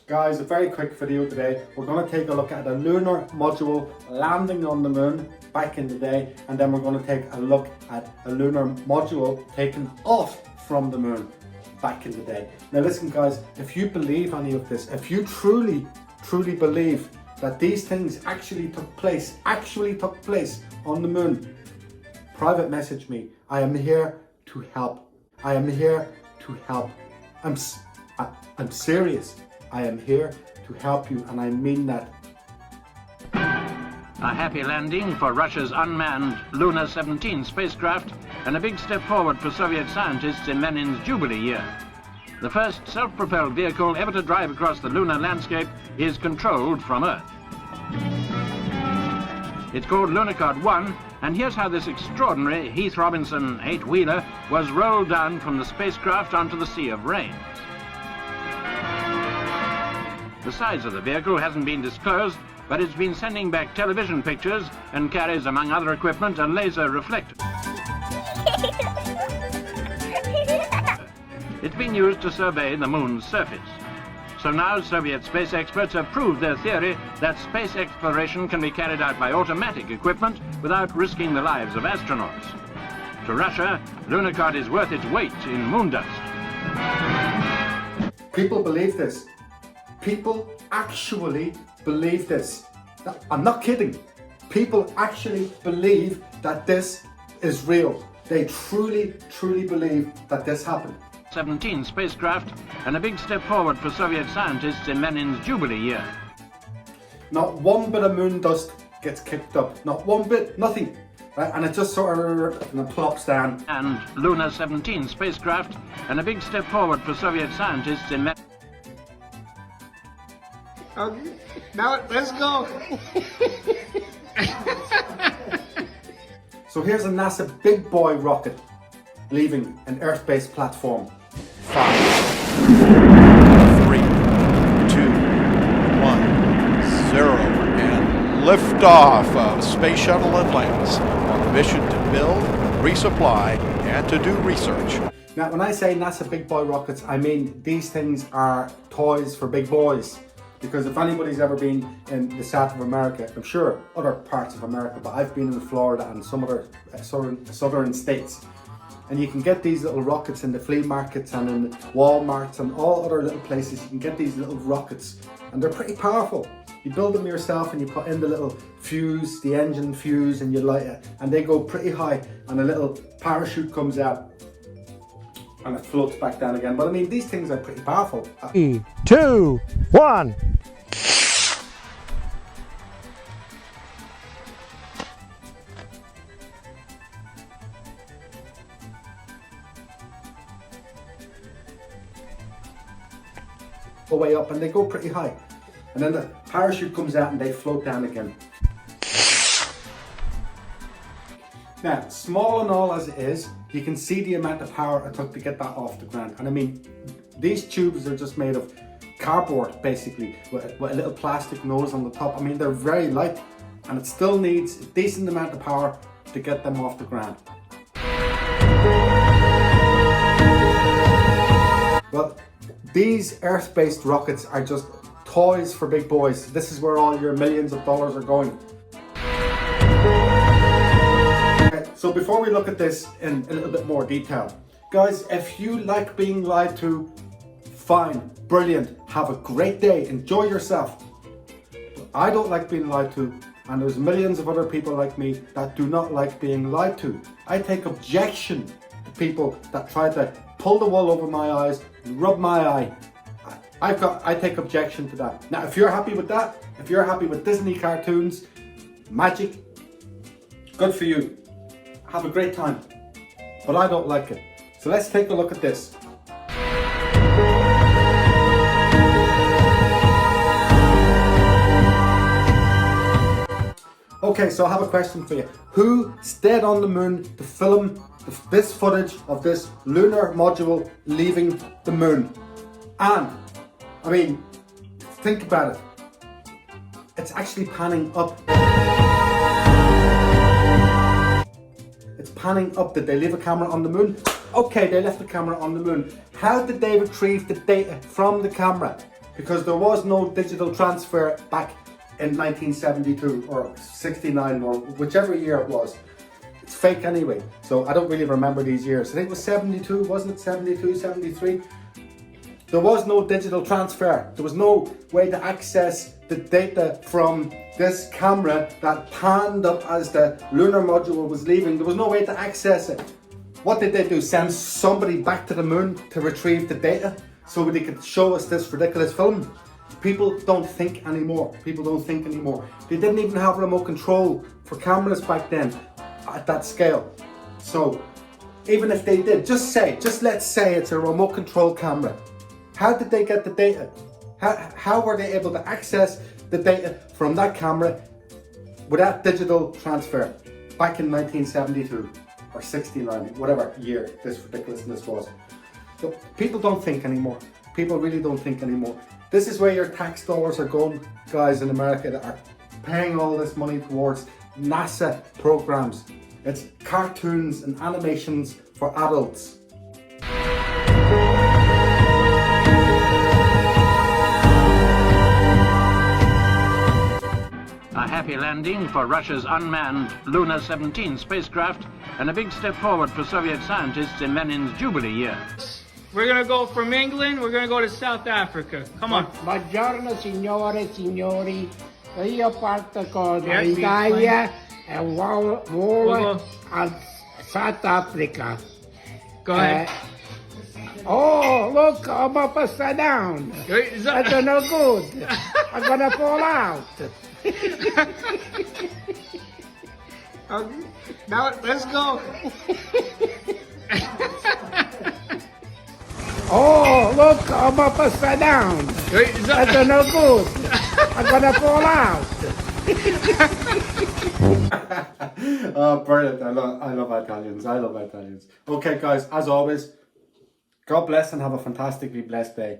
Guys, a very quick video today. We're going to take a look at a lunar module landing on the moon back in the day, and then we're going to take a look at a lunar module taken off from the moon back in the day. Now listen guys, if you believe any of this, if you truly believe that these things actually took place on the moon, private message me. I am here to help. I am here to help. I'm serious. I am here to help you, and I mean that. A happy landing for Russia's unmanned Luna 17 spacecraft, and a big step forward for Soviet scientists in Lenin's Jubilee year. The first self-propelled vehicle ever to drive across the lunar landscape is controlled from Earth. It's called Lunokhod 1, and here's how this extraordinary Heath Robinson 8-wheeler was rolled down from the spacecraft onto the Sea of Rains. The size of the vehicle hasn't been disclosed, but it's been sending back television pictures and carries, among other equipment, a laser reflector. It's been used to survey the moon's surface. So now Soviet space experts have proved their theory that space exploration can be carried out by automatic equipment without risking the lives of astronauts. To Russia, Lunokhod is worth its weight in moon dust. People believe this. People actually believe this. I'm not kidding. People actually believe that this is real. They truly believe that this happened. 17 spacecraft, and a big step forward for Soviet scientists in Lenin's Jubilee year. Not one bit of moon dust gets kicked up. Not one bit, nothing. Right? And it just sort of plops down. And Luna 17 spacecraft, and a big step forward for Soviet scientists in Lenin's. Okay, now let's go. So here's a NASA big boy rocket leaving an Earth-based platform. 5, 3, 2, 1, 0, and liftoff of Space Shuttle Atlantis on a mission to build, resupply, and to do research. Now, when I say NASA big boy rockets, I mean these things are toys for big boys. Because if anybody's ever been in the south of America, I'm sure other parts of America, but I've been in Florida and some other southern states, and you can get these little rockets in the flea markets and in the Walmarts and all other little places. You can get these little rockets, and they're pretty powerful. You build them yourself and you put in the little fuse, the engine fuse, and you light it, and they go pretty high, and a little parachute comes out and it floats back down again. But I mean, these things are pretty powerful. 3, 2, 1. Go way up and they go pretty high. And then the parachute comes out and they float down again. Now, small and all as it is, you can see the amount of power it took to get that off the ground. And I mean, these tubes are just made of cardboard, basically, with a little plastic nose on the top. I mean, they're very light, and it still needs a decent amount of power to get them off the ground. Well, these Earth-based rockets are just toys for big boys. This is where all your millions of dollars are going. So before we look at this in a little bit more detail, guys, if you like being lied to, fine, brilliant, have a great day, enjoy yourself. But I don't like being lied to, and there's millions of other people like me that do not like being lied to. I take objection to people that try to pull the wool over my eyes, rub my eye. I take objection to that. Now, if you're happy with that, if you're happy with Disney cartoons, magic, good for you. Have a great time. But I don't like it. So let's take a look at this. Okay, so I have a question for you. Who stayed on the moon to film this footage of this lunar module leaving the moon? And, I mean, think about it. It's actually panning up. It's panning up. Did they leave a camera on the moon? Okay, they left the camera on the moon. How did they retrieve the data from the camera? because there was no digital transfer back in 1972 or 69 or whichever year it was. It's fake anyway, so I don't really remember these years. I think it was 72, wasn't it? 72, 73? There was no digital transfer. There was no way to access the data from this camera that panned up as the lunar module was leaving. There was no way to access it. What did they do? Send somebody back to the moon to retrieve the data so they could show us this ridiculous film? People don't think anymore. People don't think anymore. They didn't even have remote control for cameras back then at that scale. So even if they did, just let's say it's a remote control camera. How did they get the data? How were they able to access the data from that camera without digital transfer back in 1972 or 69, whatever year this ridiculousness was? So people don't think anymore. People really don't think anymore. This is where your tax dollars are going, guys, in America, that are paying all this money towards NASA programs. It's cartoons and animations for adults. A happy landing for Russia's unmanned Luna 17 spacecraft and a big step forward for Soviet scientists in Lenin's Jubilee year. We're gonna go from England, we're gonna go to South Africa. Come on. Buongiorno signore e signori, io parto con Yeah, l'Italia e volo We'll go. a South Africa. Go ahead. Oh, look, I'm upside down. Is That's that- no good. I'm gonna fall out. Okay. Now let's go. Oh, look, I'm upside down. Is that- That's no good. I'm gonna fall out. Oh, brilliant. I love Italians. I love Italians. Okay, guys, as always, God bless and have a fantastically blessed day.